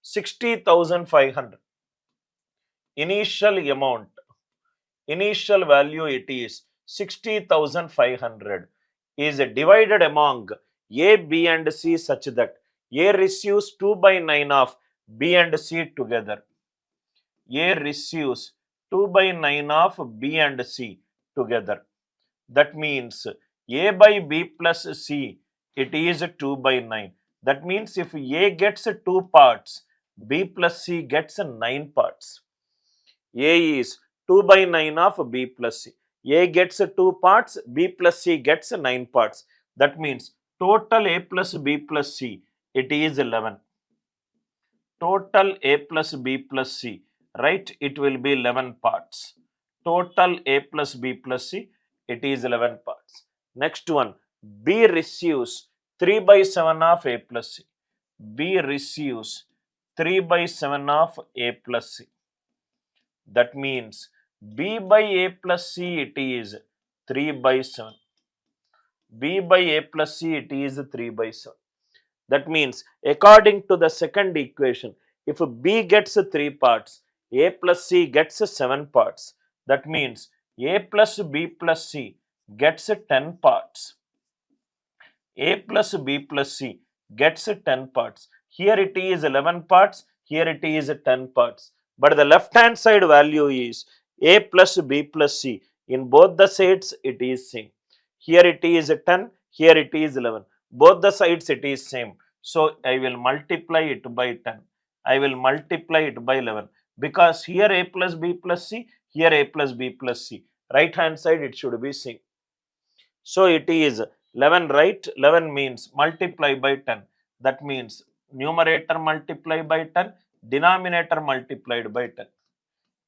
60,500. Initial amount, initial value it is 60,500 is divided among A, B and C such that A receives 2 by 9 of B and C together. A receives 2 by 9 of B and C together. That means A by B plus C, it is 2 by 9. That means if A gets 2 parts, B plus C gets 9 parts. A is 2 by 9 of B plus C. A gets 2 parts, B plus C gets 9 parts. That means total A plus B plus C, it is 11. Total A plus B plus C, right? It will be 11 parts. Total A plus B plus C, it is 11 parts. Next one, B receives 3 by 7 of A plus C. B receives 3 by 7 of A plus C. That means B by A plus C, it is 3 by 7. B by A plus C, it is 3 by 7. That means according to the second equation, if B gets 3 parts, A plus C gets 7 parts. That means A plus B plus C gets 10 parts. A plus B plus C gets 10 parts. Here it is 11 parts, here it is 10 parts. But the left hand side value is A plus B plus C. In both the sides it is same. Here it is 10, here it is 11. Both the sides it is same. So I will multiply it by 10. I will multiply it by 11. Because here A plus B plus C, here A plus B plus C. Right hand side it should be same. So it is 11, right? 11 means multiply by 10. That means numerator multiply by 10, denominator multiplied by 10.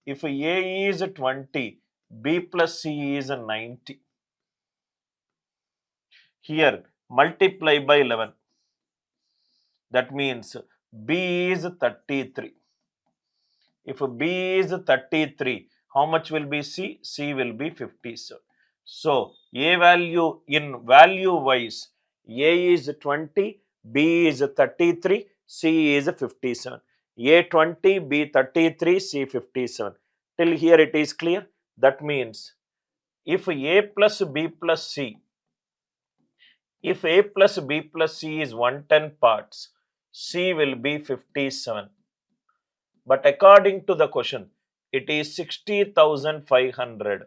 If A is 20, B plus C is 90. Here multiply by 11. That means B is 33. If B is 33, how much will be C? C will be 57. So A value in value wise, A is 20, B is 33, C is 57. A 20, B 33, C 57. Till here it is clear. That means if A plus B plus C, if A plus B plus C is 110 parts, C will be 57. But according to the question, it is 60,500.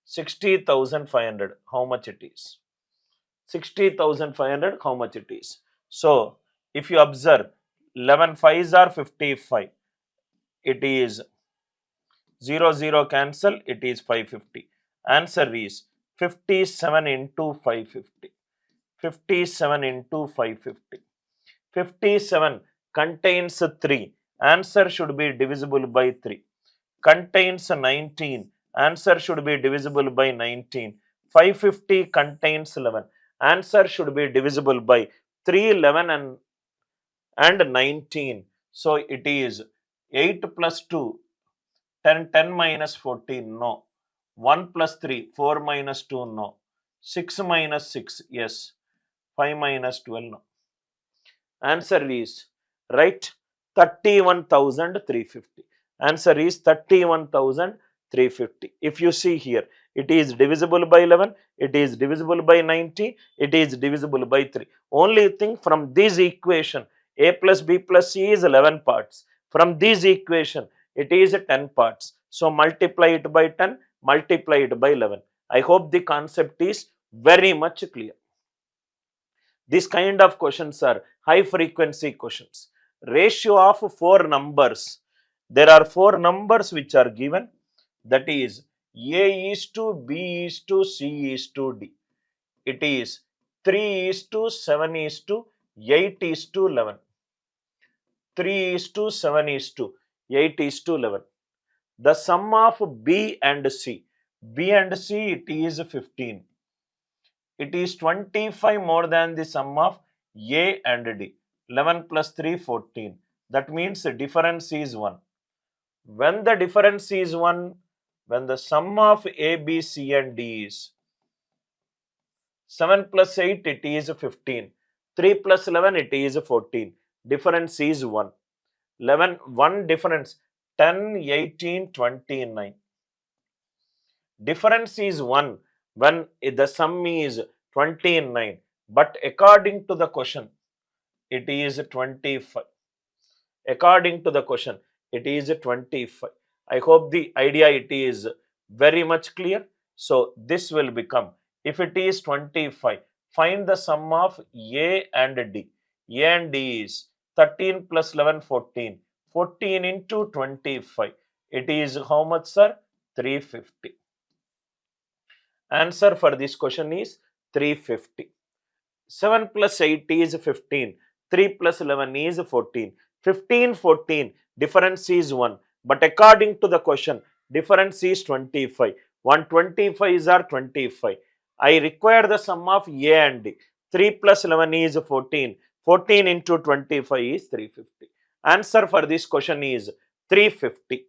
60,500, how much it is? 60,500, how much it is? So, if you observe, 11 5s are 55. It is 0 cancel, it is 550. Answer is 57 into 550. 57 into 550. 57 contains 3. Answer should be divisible by 3. Contains 19. Answer should be divisible by 19. 550 contains 11. Answer should be divisible by 3, 11 and 19. So it is 8 plus 2, 10, 10 minus 14, no. 1 plus 3, 4 minus 2, no. 6 minus 6, yes. 5 minus 12, no. Answer is, right, 31,350. Answer is 31,350. If you see here, it is divisible by 11, it is divisible by 90, it is divisible by 3. Only thing from this equation, A plus B plus C is 11 parts. From this equation, it is 10 parts. So multiply it by 10, multiply it by 11. I hope the concept is very much clear. These kind of questions are high frequency questions. Ratio of 4 numbers. There are 4 numbers which are given. That is A is to B is to C is to D. It is 3 is to 7 is to 8 is to 11. 3 is to 7 is to 8 is to 11. The sum of B and C. B and C, it is 15. It is 25 more than the sum of A and D. 11 plus 3, 14. That means the difference is 1. When the difference is 1, when the sum of A, B, C and D is 7 plus 8, it is 15. 3 plus 11, it is 14. Difference is 1. 11, 1 difference, 10, 18, 29. Difference is 1 when the sum is 29, but according to the question, it is 25. According to the question, it is 25. I hope the idea it is very much clear. So this will become, if it is 25, find the sum of A and D. A and D is 13 plus 11, 14. 14 into 25. It is how much, sir? 350. Answer for this question is 350. 7 plus 8 is 15. 3 plus 11 is 14. 15, 14. Difference is 1. But according to the question, difference is 25. 125 is 25. I require the sum of A and D. 3 plus 11 is 14. 14 into 25 is 350. Answer for this question is 350.